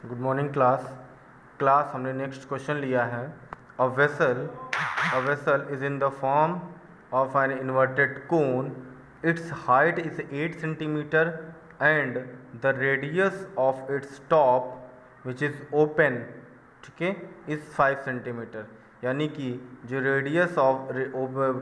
Good morning class हमने next question लिया है। A vessel is in the form of an inverted cone. It's height is 8 centimetre and the radius of its top which is open, ठीक है, is 5 centimetre. यानी कि जो radius of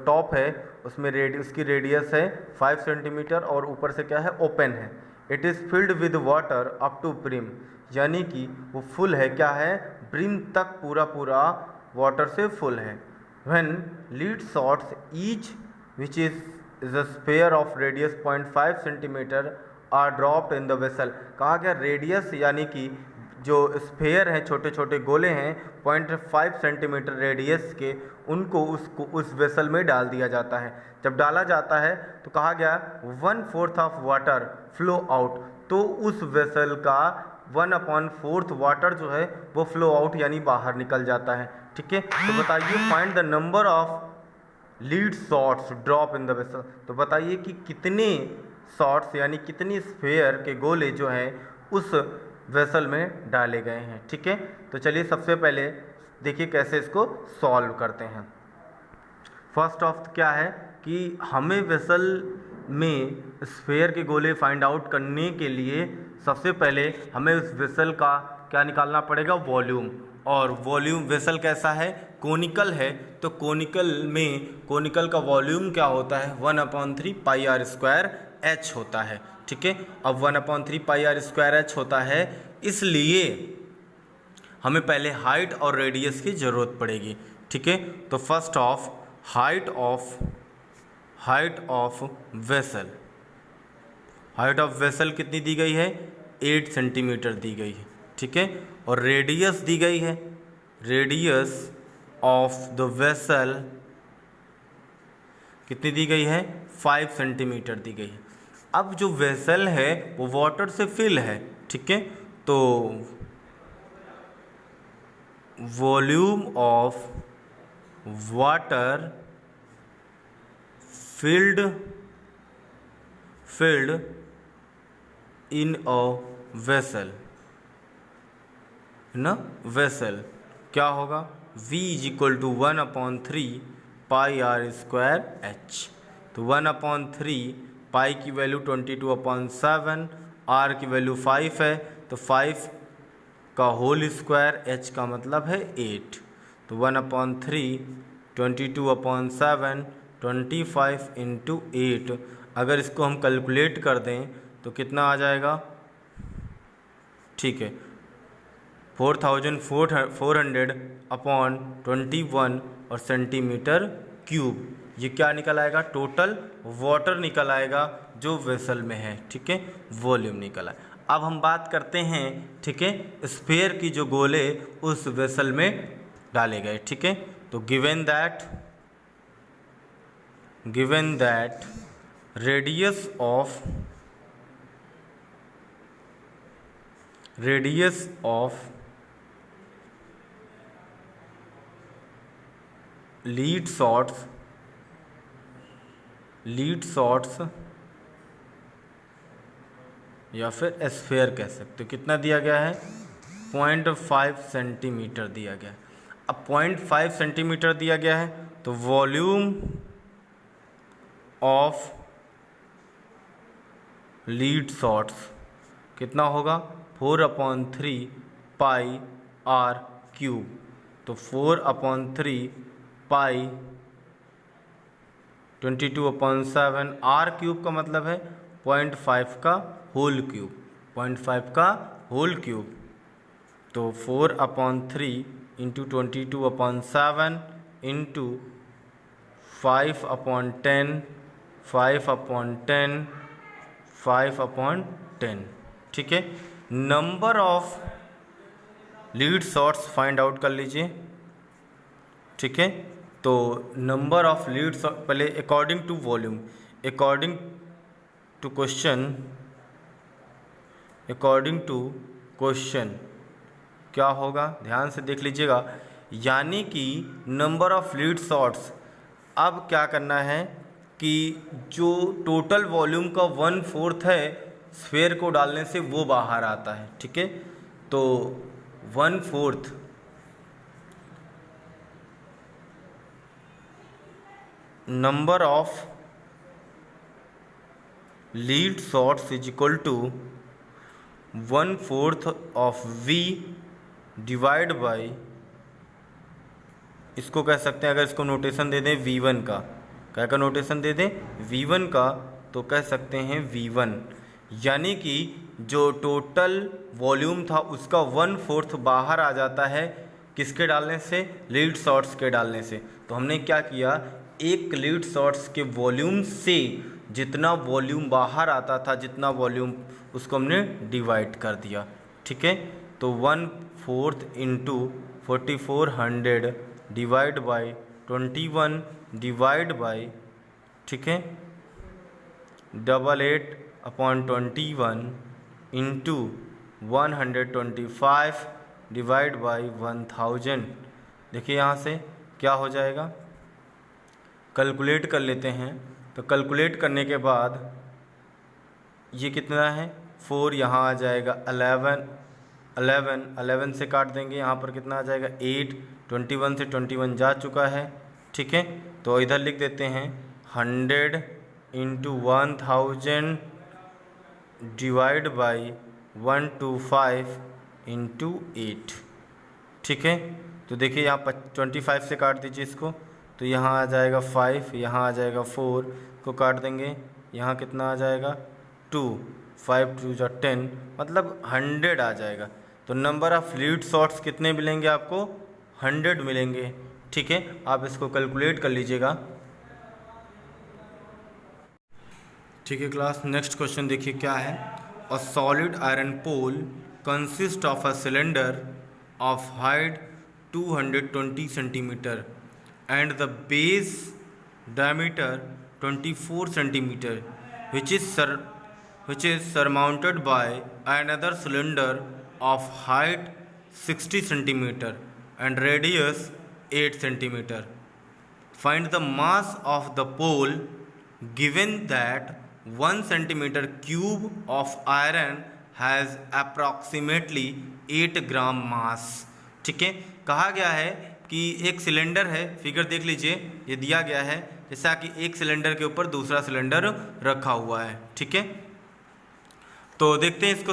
top है उसमें उसकी रेडियस है 5 सेंटीमीटर और ऊपर से क्या है, ओपन है। It is filled with water up to brim, यानी कि वो फुल है, क्या है, ब्रिम तक पूरा वाटर से फुल है। When lead shots each which is a sphere of radius 0.5 centimetre are dropped in the vessel. कहा गया रेडियस यानी कि जो स्फेयर हैं, छोटे छोटे गोले हैं 0.5 सेंटीमीटर रेडियस के, उनको उस वेसल में डाल दिया जाता है। जब डाला जाता है तो कहा गया 1/4 ऑफ वाटर फ्लो आउट, तो उस वेसल का 1/4 वाटर जो है वो फ्लो आउट यानी बाहर निकल जाता है। ठीक है, तो बताइए find the number of lead shots drop in the vessel. तो बताइए कि कितने शॉट्स यानी कितनी स्फेयर के गोले जो हैं उस वेसल में डाले गए हैं। ठीक है, तो चलिए सबसे पहले देखिए कैसे इसको सॉल्व करते हैं। फर्स्ट ऑफ क्या है कि हमें वेसल में स्फेयर के गोले फाइंड आउट करने के लिए सबसे पहले हमें उस वेसल का क्या निकालना पड़ेगा, वॉल्यूम। और वॉल्यूम वेसल कैसा है, कोनिकल है, तो कोनिकल का वॉल्यूम क्या होता है, 1/3 पाई आर स्क्वायर एच होता है। ठीक है, अब 1/3 पाई आर स्क्वायर एच होता है, इसलिए हमें पहले हाइट और रेडियस की ज़रूरत पड़ेगी। ठीक है, तो first of height of vessel कितनी दी गई है, 8 सेंटीमीटर दी गई है। ठीक है, और रेडियस दी गई है, रेडियस ऑफ द वेसल कितनी दी गई है, 5 सेंटीमीटर दी गई है। अब जो वेसल है वो वाटर से फिल है। ठीक है, तो volume of water filled in a vessel क्या होगा, V = 1/3 pi R square H. तो 1/3 पाई की वैल्यू 22/7, आर की वैल्यू 5 है, तो 5 का होल स्क्वायर, एच का मतलब है 8। तो 1/3 22/7 25 × 8, अगर इसको हम कैलकुलेट कर दें तो कितना आ जाएगा, ठीक है, 4400/21 और सेंटीमीटर क्यूब। ये क्या निकल आएगा, टोटल वाटर निकल आएगा जो वेसल में है। ठीक है, वॉल्यूम निकल आए। अब हम बात करते हैं, ठीक है, स्फेयर की जो गोले उस वेसल में डाले गए। ठीक है, तो given that radius of lead shots या फिर स्फेयर कह सकते हो, कितना दिया गया है, 0.5 सेंटीमीटर दिया गया है। अब 0.5 सेंटीमीटर दिया गया है तो वॉल्यूम ऑफ लीड शॉट्स कितना होगा, 4/3 पाई आर क्यूब। तो 4/3 पाई 22/7, आर क्यूब का मतलब है 0.5 का होल क्यूब, 0.5 का होल क्यूब। तो 4/3 × 22/7 × 5/10 5/10। ठीक है, number of lead shots find out कर लीजिए। ठीक है, तो नंबर ऑफ लीड शॉट पहले according to volume, according to question क्या होगा, ध्यान से देख लीजिएगा। यानी कि नंबर ऑफ लीड शॉट्स, अब क्या करना है कि जो टोटल वॉल्यूम का 1/4 है स्फेयर को डालने से वो बाहर आता है। ठीक है, तो 1/4 number of lead shots is equal to 1/4 of V divide by, इसको कह सकते हैं, अगर इसको नोटेशन दे दें V1 का, क्या का नोटेशन दे दें V1 का, तो कह सकते हैं V1, यानी कि जो टोटल वॉल्यूम था उसका 1/4 बाहर आ जाता है किसके डालने से, लीड शॉट्स के डालने से। तो हमने क्या किया, एक लीड शॉट्स के वॉल्यूम से जितना वॉल्यूम बाहर आता था, जितना वॉल्यूम, उसको हमने डिवाइड कर दिया। ठीक है, तो 1/4 into 4400 divide by 21 divide by, ठीक है, 88/21 इंटू 125 डिवाइड बाई 1000। देखिए यहाँ से क्या हो जाएगा, कैलकुलेट कर लेते हैं। तो कैलकुलेट करने के बाद ये कितना है, 4 यहाँ आ जाएगा, 11 से काट देंगे, यहाँ पर कितना आ जाएगा 8, 21 से 21 जा चुका है। ठीक है, तो इधर लिख देते हैं 100 इंटू 1000 डिवाइड बाई 125 इंटू 8। ठीक है, तो देखिए यहाँ 25 से काट दीजिए इसको, तो यहाँ आ जाएगा 5, यहाँ आ जाएगा 4 को काट देंगे, यहाँ कितना आ जाएगा 2, 5 2 जा 10, मतलब 100 आ जाएगा। तो नंबर ऑफ लीड शॉट्स कितने मिलेंगे आपको, 100 मिलेंगे। ठीक है, आप इसको कैलकुलेट कर लीजिएगा। ठीक है क्लास, नेक्स्ट क्वेश्चन देखिए क्या है। A solid iron pole consist of a cylinder of height 220 centimetre and the base diameter 24 centimeter, which is surmounted by another cylinder of height 60 centimeter and radius 8 centimeter. Find the mass of the pole given that 1 centimeter cube of iron has approximately 8 ग्राम मास। ठीक है, कहा गया है कि एक cylinder है, figure देख लीजिए, ये दिया गया है जैसा कि एक सिलेंडर के ऊपर दूसरा सिलेंडर रखा हुआ है। ठीक है, तो देखते हैं इसको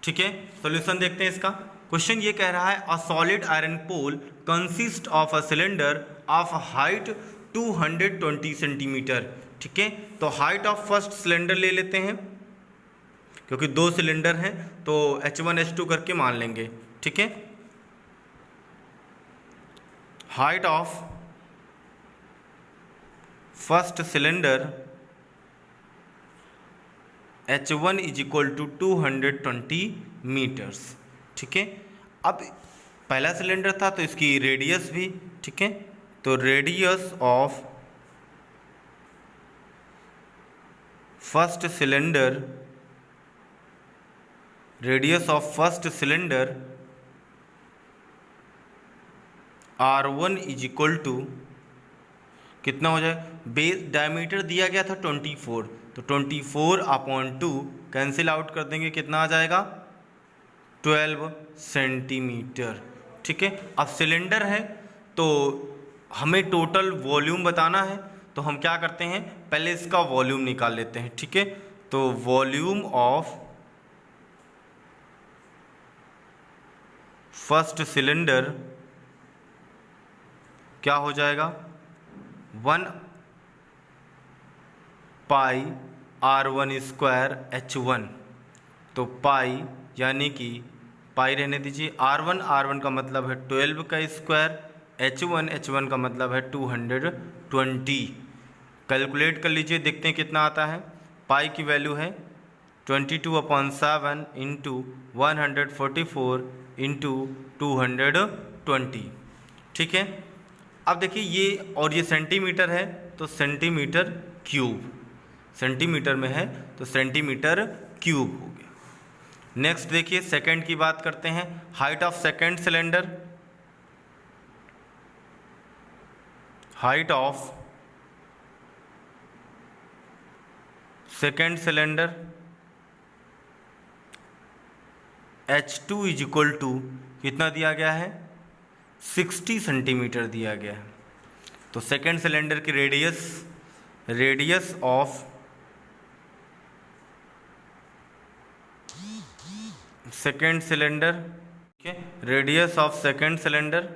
ठीक है, सॉल्यूशन देखते हैं इसका। क्वेश्चन ये कह रहा है a solid iron pole consist of a cylinder of height 220 centimetre. ठीक है, तो हाइट ऑफ फर्स्ट सिलेंडर ले लेते हैं, क्योंकि 2 सिलेंडर हैं तो H1 H2 करके मान लेंगे। ठीक है, height of first cylinder H1 is equal to 220 metres. ठीक है, अब पहला सिलेंडर था तो इसकी रेडियस भी, ठीक है, तो radius of first cylinder, radius of first cylinder R1 is equal to कितना हो जाए, बेस डायमीटर दिया गया था 24, तो 24/2 कैंसिल आउट कर देंगे, कितना आ जाएगा 12 सेंटीमीटर। ठीक है, अब सिलेंडर है तो हमें टोटल वॉल्यूम बताना है, तो हम क्या करते हैं, पहले इसका वॉल्यूम निकाल लेते हैं। ठीक है, तो वॉल्यूम ऑफ फर्स्ट सिलेंडर क्या हो जाएगा, 1 पाई R1 स्क्वायर H1, तो पाई यानी कि पाई रहने दीजिए, R1 का मतलब है 12 का स्क्वायर, H1 का मतलब है 220। कैलकुलेट कर लीजिए, देखते हैं कितना आता है। पाई की वैल्यू है 22/7 इंटू 144 इंटू 220। ठीक है, अब देखिए ये और ये सेंटीमीटर है तो सेंटीमीटर क्यूब, सेंटीमीटर में है तो सेंटीमीटर क्यूब हो गया। नेक्स्ट देखिए सेकंड की बात करते हैं। Height of second cylinder, height of second cylinder H2 is equal to कितना दिया गया है, 60 सेंटीमीटर दिया गया है। तो सेकेंड सिलेंडर की रेडियस ऑफ सेकेंड सिलेंडर, ठीक है, radius of second cylinder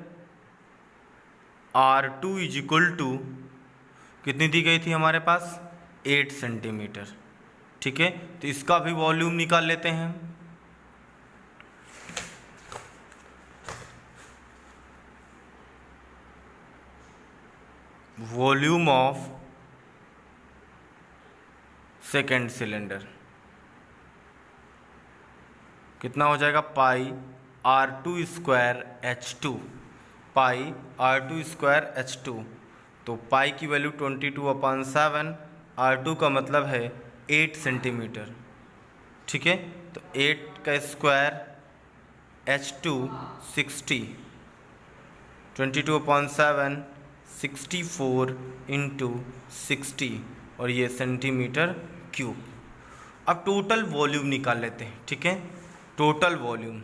R2 is equal to कितनी दी गई थी हमारे पास, 8 सेंटीमीटर, ठीक है। तो इसका भी वॉल्यूम निकाल लेते हैं। वॉल्यूम ऑफ सेकेंड सिलेंडर कितना हो जाएगा, पाई R2 स्क्वायर H2, पाई R2 स्क्वायर H2। तो पाई की वैल्यू 22/7, R2 का मतलब है 8 सेंटीमीटर, ठीक है। तो 8 का स्क्वायर H2 60, 22/7 64 इंटू 60 और ये सेंटीमीटर क्यूब। अब टोटल वॉल्यूम निकाल लेते हैं, ठीक है। Total volume,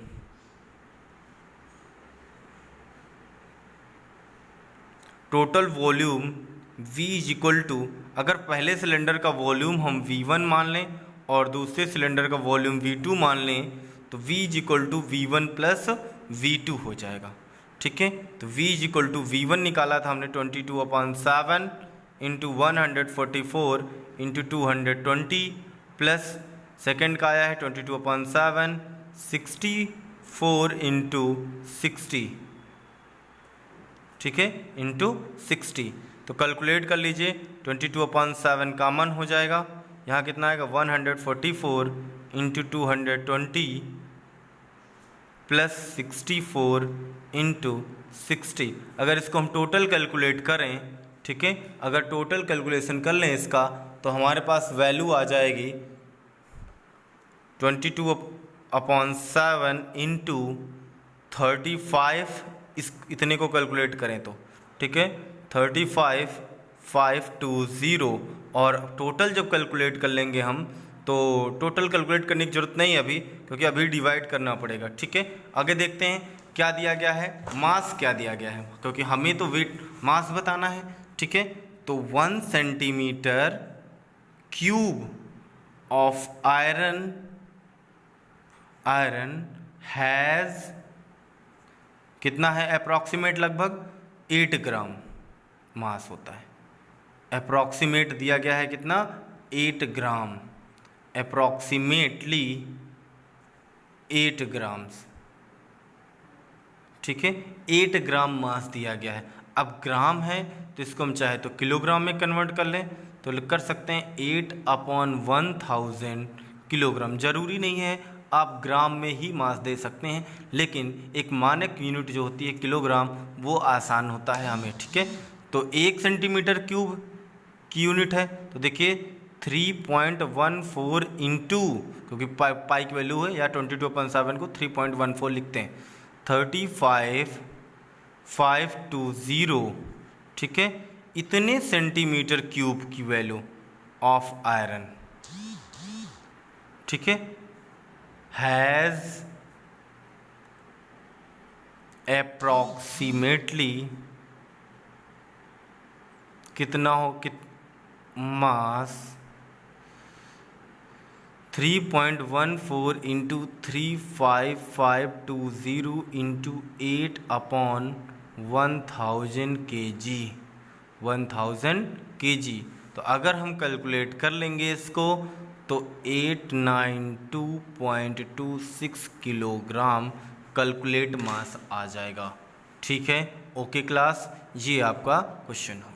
V is equal to, अगर पहले सिलेंडर का वॉल्यूम हम V1 मान लें और दूसरे सिलेंडर का वॉल्यूम V2 मान लें तो V is equal to V1 plus V2 हो जाएगा, ठीक है। तो V is equal to V1 निकाला था हमने 22/7 इंटू 144 इंटू 220 प्लस सेकेंड का आया है 22/7 64 इंटू 60, ठीक है, इंटू 60। तो कैलकुलेट कर लीजिए, 22/7 कॉमन हो जाएगा, यहाँ कितना आएगा 144 इंटू 220 प्लस 64 इंटू 60। अगर इसको हम टोटल कैलकुलेट करें, ठीक है, अगर टोटल कैलकुलेशन कर लें इसका तो हमारे पास वैल्यू आ जाएगी 22/7 इंटू 35, इस इतने को कैलकुलेट करें तो, ठीक है, 35,520। और टोटल जब कैलकुलेट कर लेंगे हम तो टोटल कैलकुलेट करने की ज़रूरत नहीं है अभी, क्योंकि अभी डिवाइड करना पड़ेगा, ठीक है। आगे देखते हैं क्या दिया गया है, मास क्या दिया गया है, क्योंकि हमें तो वेट मास बताना है, ठीक है। तो 1 centimetre cube of iron has कितना है, अप्रॉक्सीमेट लगभग 8 ग्राम मास होता है। अप्रॉक्सीमेट दिया गया है कितना, 8 ग्राम, अप्रॉक्सीमेटली 8 ग्राम्स, ठीक है, 8 ग्राम मास दिया गया है। अब ग्राम है तो इसको हम चाहे तो किलोग्राम में कन्वर्ट कर लें तो कर सकते हैं 8/1000 किलोग्राम। ज़रूरी नहीं है आप ग्राम में ही मास दे सकते हैं, लेकिन एक मानक यूनिट जो होती है किलोग्राम, वो आसान होता है हमें, ठीक है। तो 1 सेंटीमीटर क्यूब की यूनिट है, तो देखिए 3.14 इंटू, क्योंकि पाई की वैल्यू है, या 22/7 को 3.14 लिखते हैं, 35,520, ठीक है। इतने सेंटीमीटर क्यूब की वैल्यू ऑफ आयरन, ठीक है, हैज़ अप्रॉक्सीमेटली कितना हो, मास 3.14 इंटू 35520 इंटू 8/1000 kg, 1000 kg। तो अगर हम कैलकुलेट कर लेंगे इसको तो 892.26 किलोग्राम कैलकुलेट मास आ जाएगा, ठीक है। ओके क्लास, ये आपका क्वेश्चन हो।